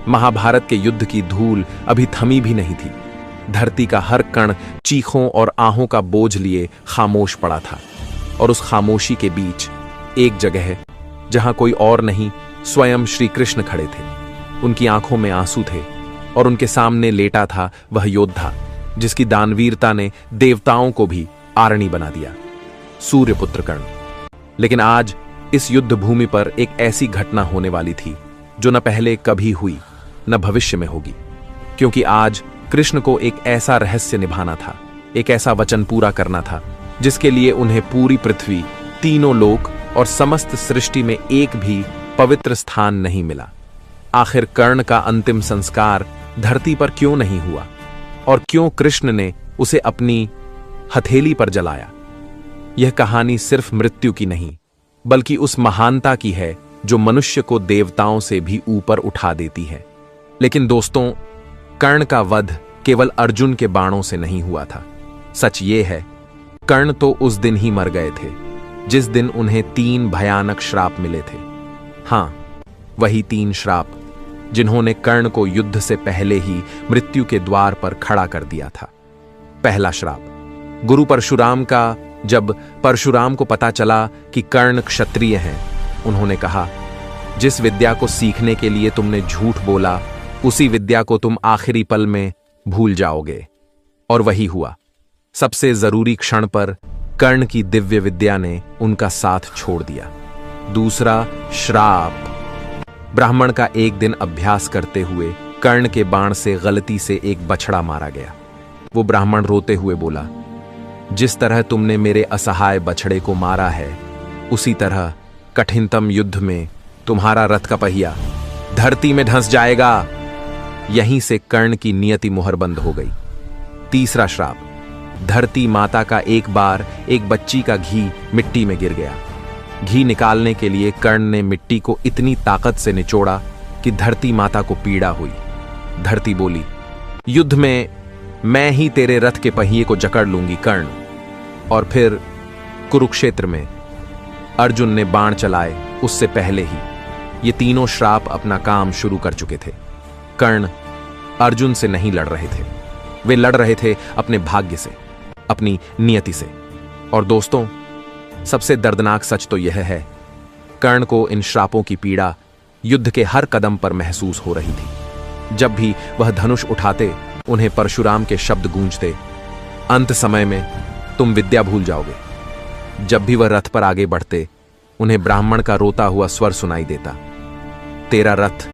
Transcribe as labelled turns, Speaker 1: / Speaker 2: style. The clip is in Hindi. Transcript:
Speaker 1: महाभारत के युद्ध की धूल अभी थमी भी नहीं थी। धरती का हर कण चीखों और आहों का बोझ लिए खामोश पड़ा था। और उस खामोशी के बीच एक जगह है जहां कोई और नहीं, स्वयं श्री कृष्ण खड़े थे। उनकी आंखों में आंसू थे और उनके सामने लेटा था वह योद्धा जिसकी दानवीरता ने देवताओं को भी आरणी बना दिया, सूर्यपुत्र कर्ण। लेकिन आज इस युद्ध भूमि पर एक ऐसी घटना होने वाली थी जो न पहले कभी हुई न भविष्य में होगी, क्योंकि आज कृष्ण को एक ऐसा रहस्य निभाना था, एक ऐसा वचन पूरा करना था जिसके लिए उन्हें पूरी पृथ्वी, तीनों लोक और समस्त सृष्टि में एक भी पवित्र स्थान नहीं मिला। आखिर कर्ण का अंतिम संस्कार धरती पर क्यों नहीं हुआ और क्यों कृष्ण ने उसे अपनी हथेली पर जलाया? यह कहानी सिर्फ मृत्यु की नहीं बल्कि उस महानता की है जो मनुष्य को देवताओं से भी ऊपर उठा देती है। लेकिन दोस्तों, कर्ण का वध केवल अर्जुन के बाणों से नहीं हुआ था। सच ये है, कर्ण तो उस दिन ही मर गए थे जिस दिन उन्हें 3 भयानक श्राप मिले थे। हां, वही 3 श्राप जिन्होंने कर्ण को युद्ध से पहले ही मृत्यु के द्वार पर खड़ा कर दिया था। पहला श्राप गुरु परशुराम का। जब परशुराम को पता चला कि कर्ण क्षत्रिय हैं, उन्होंने कहा, जिस विद्या को सीखने के लिए तुमने झूठ बोला उसी विद्या को तुम आखिरी पल में भूल जाओगे। और वही हुआ। सबसे जरूरी क्षण पर कर्ण की दिव्य विद्या ने उनका साथ छोड़ दिया। दूसरा श्राप, ब्राह्मण का एक दिन अभ्यास करते हुए कर्ण के बाण से गलती से एक बछड़ा मारा गया। वो ब्राह्मण रोते हुए बोला, जिस तरह तुमने मेरे असहाय बछड़े को मारा है उसी तरह कठिनतम युद्ध में तुम्हारा रथ का पहिया धरती में धंस जाएगा। यहीं से कर्ण की नियति मुहरबंद हो गई। तीसरा श्राप, धरती माता का एक बार एक बच्ची का घी मिट्टी में गिर गया। घी निकालने के लिए कर्ण ने मिट्टी को इतनी ताकत से निचोड़ा कि धरती माता को पीड़ा हुई। धरती बोली, युद्ध में मैं ही तेरे रथ के पहिए को जकड़ लूंगी कर्ण। और फिर कुरुक्षेत्र में अर्जुन ने बाण चलाए उससे पहले ही ये तीनों श्राप अपना काम शुरू कर चुके थे। कर्ण अर्जुन से नहीं लड़ रहे थे, वे लड़ रहे थे अपने भाग्य से, अपनी नियति से। और दोस्तों, सबसे दर्दनाक सच तो यह है, कर्ण को इन श्रापों की पीड़ा युद्ध के हर कदम पर महसूस हो रही थी। जब भी वह धनुष उठाते उन्हें परशुराम के शब्द गूंजते, अंत समय में तुम विद्या भूल जाओगे। जब भी वह रथ पर आगे बढ़ते उन्हें ब्राह्मण का रोता हुआ स्वर सुनाई देता, तेरा रथ